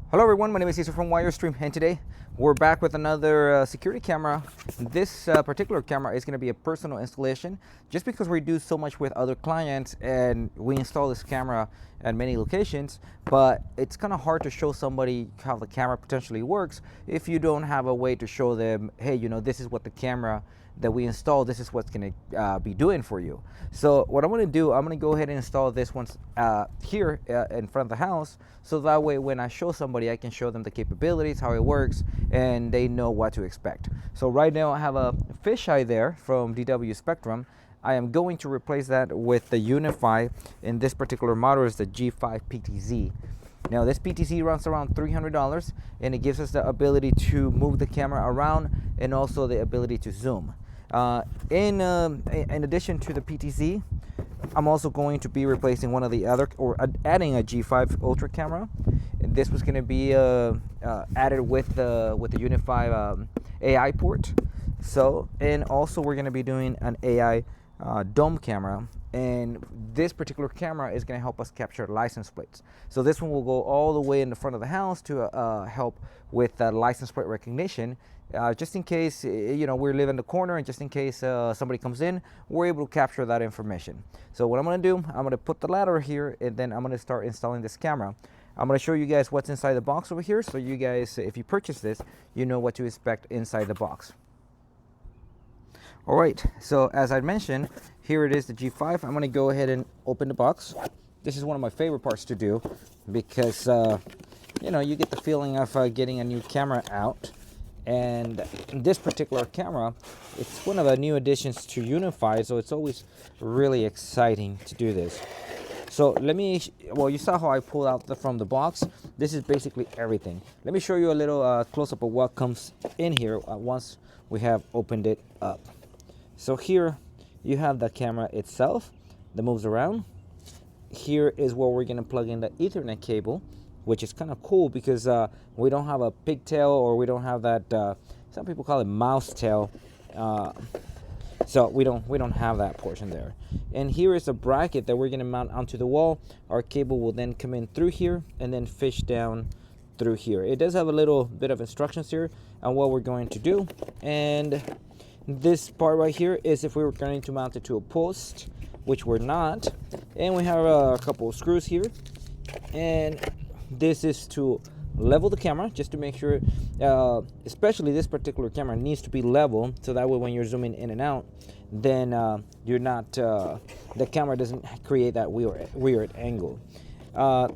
Hello everyone, my name is Cesar from Wirestream, and today we're back with another security camera. This particular camera is going to be a personal installation just because we do so much with other clients and we install this camera at many locations, but it's kind of hard to show somebody how the camera potentially works if you don't have a way to show them, hey, you know, this is what the camera that we install, this is what's going to be doing for you. So what I'm going to do, I'm going to go ahead and install this once here in front of the house, so that way when I show somebody, I can show them the capabilities, how it works, and they know what to expect. So right now I have a fisheye there from DW Spectrum. I am going to replace that with the UniFi. In this particular model is the G5-PTZ. Now this PTZ runs around $300 and it gives us the ability to move the camera around and also the ability to zoom. In addition to the PTZ, I'm also going to be replacing one of the other, or adding a G5 Ultra camera. And this was going to be added with the UniFi AI port. So, and also we're going to be doing an AI dome camera, and this particular camera is going to help us capture license plates. So this one will go all the way in the front of the house to help with license plate recognition. Just in case, you know, we live in the corner, and just in case somebody comes in, we're able to capture that information. So what I'm going to do, I'm going to put the ladder here, and then I'm going to start installing this camera. I'm going to show you guys what's inside the box over here, so you guys, if you purchase this, you know what to expect inside the box. All right, so as I mentioned, here it is, the G5. I'm going to go ahead and open the box. This is one of my favorite parts to do because, you know, you get the feeling of getting a new camera out. And this particular camera, it's one of the new additions to UniFi, so it's always really exciting to do this. So well, you saw how I pulled out from the box. This is basically everything. Let me show you a little close-up of what comes in here once we have opened it up. So here you have the camera itself that moves around. Here is where we're going to plug in the Ethernet cable, which is kind of cool because we don't have a pigtail, or we don't have that, some people call it mouse tail. So we don't have that portion there. And here is a bracket that we're going to mount onto the wall. Our cable will then come in through here and then fish down through here. It does have a little bit of instructions here on what we're going to do. And this part right here is if we were going to mount it to a post, which we're not. And we have a couple of screws here. And this is to level the camera, just to make sure, especially this particular camera needs to be level, so that way when you're zooming in and out, then you're not, the camera doesn't create that weird angle.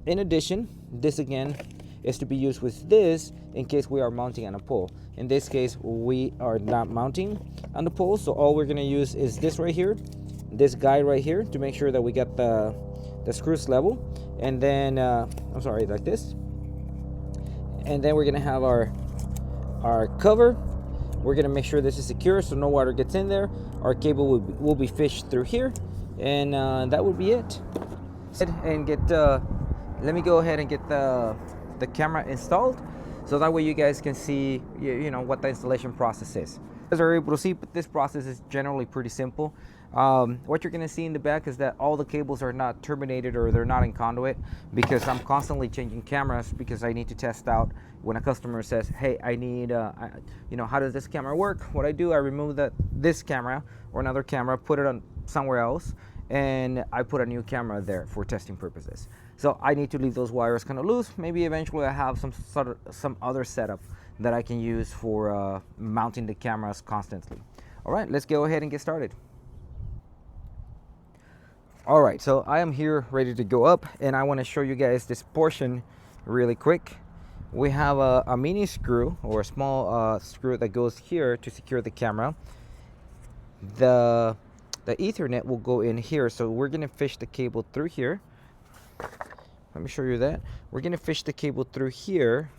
In addition, this again is to be used with this in case we are mounting on a pole. In this case, we are not mounting on the pole, so all we're going to use is this right here, this guide right here, to make sure that we got the screws level. And then I'm sorry, like this. And then we're gonna have our cover. We're gonna make sure this is secure so no water gets in there. Our cable will be fished through here, and that would be it. And let me go ahead and get the camera installed, so that way you guys can see, you know, what the installation process is. As you're able to see, but this process is generally pretty simple. What you're going to see in the back is that all the cables are not terminated, or they're not in conduit, because I'm constantly changing cameras, because I need to test out when a customer says, hey, I need, you know, how does this camera work? What I do, I remove this camera or another camera, put it on somewhere else, and I put a new camera there for testing purposes. So I need to leave those wires kind of loose. Maybe eventually I have some other setup that I can use for mounting the cameras constantly. All right, let's go ahead and get started. All right, so I am here ready to go up, and I want to show you guys this portion really quick. We have a mini screw, or a small screw that goes here to secure the camera. The Ethernet will go in here, so we're going to fish the cable through here. Let me show you that. We're going to fish the cable through here.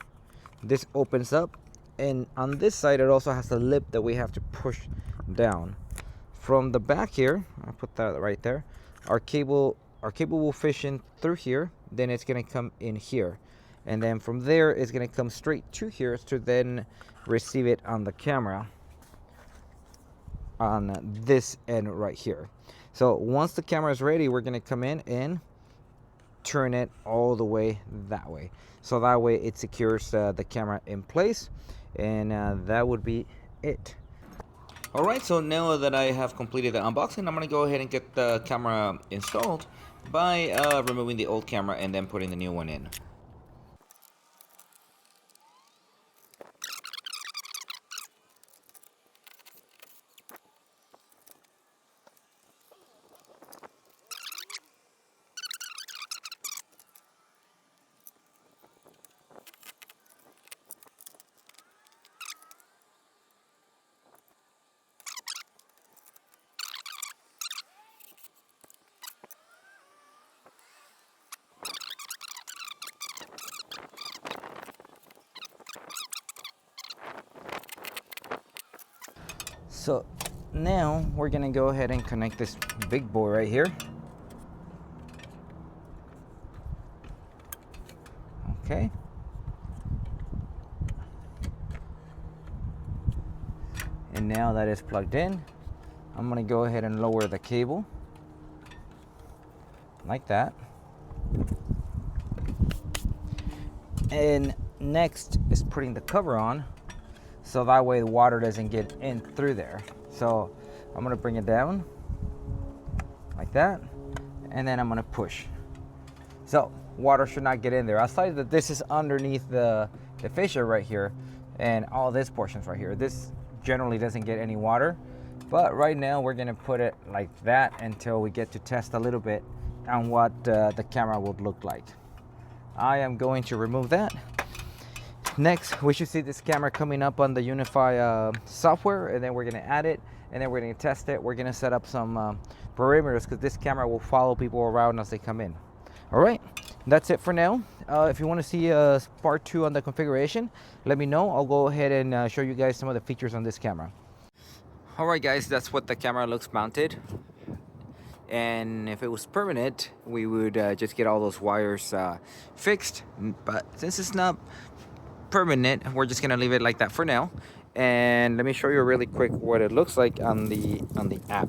This opens up, and on this side it also has a lip that we have to push down. From the back here, I'll put that right there. Our cable will fish in through here, then it's going to come in here, and then from there it's going to come straight to here to then receive it on the camera on this end right here. So once the camera is ready, we're going to come in and turn it all the way that way. so that way it secures the camera in place, and that would be it. All right, so now that I have completed the unboxing, I'm gonna go ahead and get the camera installed by removing the old camera and then putting the new one in. So now we're gonna go ahead and connect this big boy right here. Okay. And now that it's plugged in, I'm gonna go ahead and lower the cable like that. And next is putting the cover on, so that way the water doesn't get in through there. So I'm gonna bring it down like that, and then I'm gonna push. So water should not get in there. Outside that this is underneath the fissure right here, and all this portions right here. This generally doesn't get any water, but right now we're gonna put it like that until we get to test a little bit on what the camera would look like. I am going to remove that. Next, we should see this camera coming up on the UniFi software, and then we're gonna add it, and then we're gonna test it. We're gonna set up some perimeters, because this camera will follow people around as they come in. All right, that's it for now. If you want to see part 2 on the configuration, let me know. I'll go ahead and show you guys some of the features on this camera. All right, guys, that's what the camera looks mounted. And if it was permanent, we would just get all those wires fixed. But since it's not permanent, we're just gonna leave it like that for now. And let me show you really quick what it looks like on the app.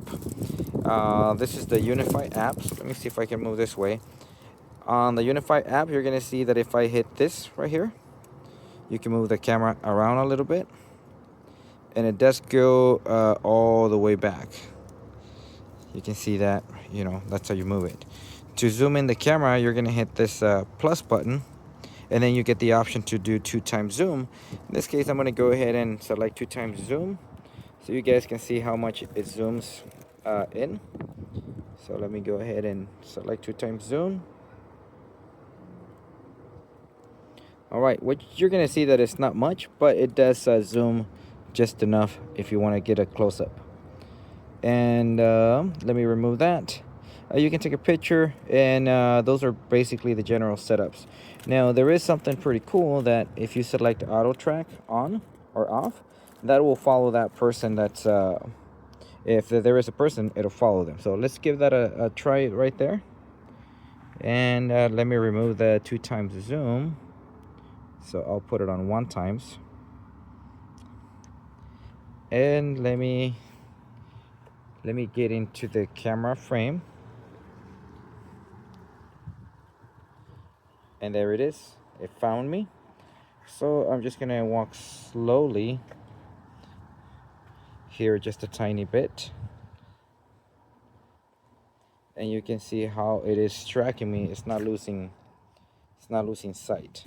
This is the UniFi app. So let me see if I can move this way. On the UniFi app, you're gonna see that if I hit this right here, you can move the camera around a little bit, and it does go all the way back. You can see that, you know, that's how you move it. To zoom in the camera, you're gonna hit this plus button, and then you get the option to do 2x zoom. In this case, I'm gonna go ahead and select 2x zoom, so you guys can see how much it zooms in. So let me go ahead and select 2x zoom. All right, what you're gonna see that it's not much, but it does zoom just enough if you want to get a close-up. And let me remove that. You can take a picture, and those are basically the general setups. Now there is something pretty cool that if you select auto track on or off, that will follow that person. That's if there is a person, it'll follow them. So let's give that a try right there. And let me remove the 2x zoom. So I'll put it on 1x. And let me get into the camera frame. And there it is. It found me. So I'm just gonna walk slowly here just a tiny bit. And you can see how it is tracking me. It's not losing sight.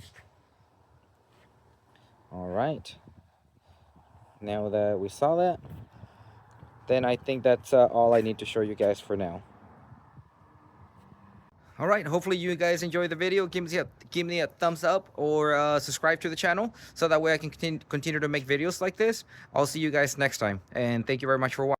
All right, now that we saw that, then I think that's all I need to show you guys for now. All right, hopefully you guys enjoyed the video. Give me a thumbs up, or subscribe to the channel, so that way I can continue to make videos like this. I'll see you guys next time, and thank you very much for watching.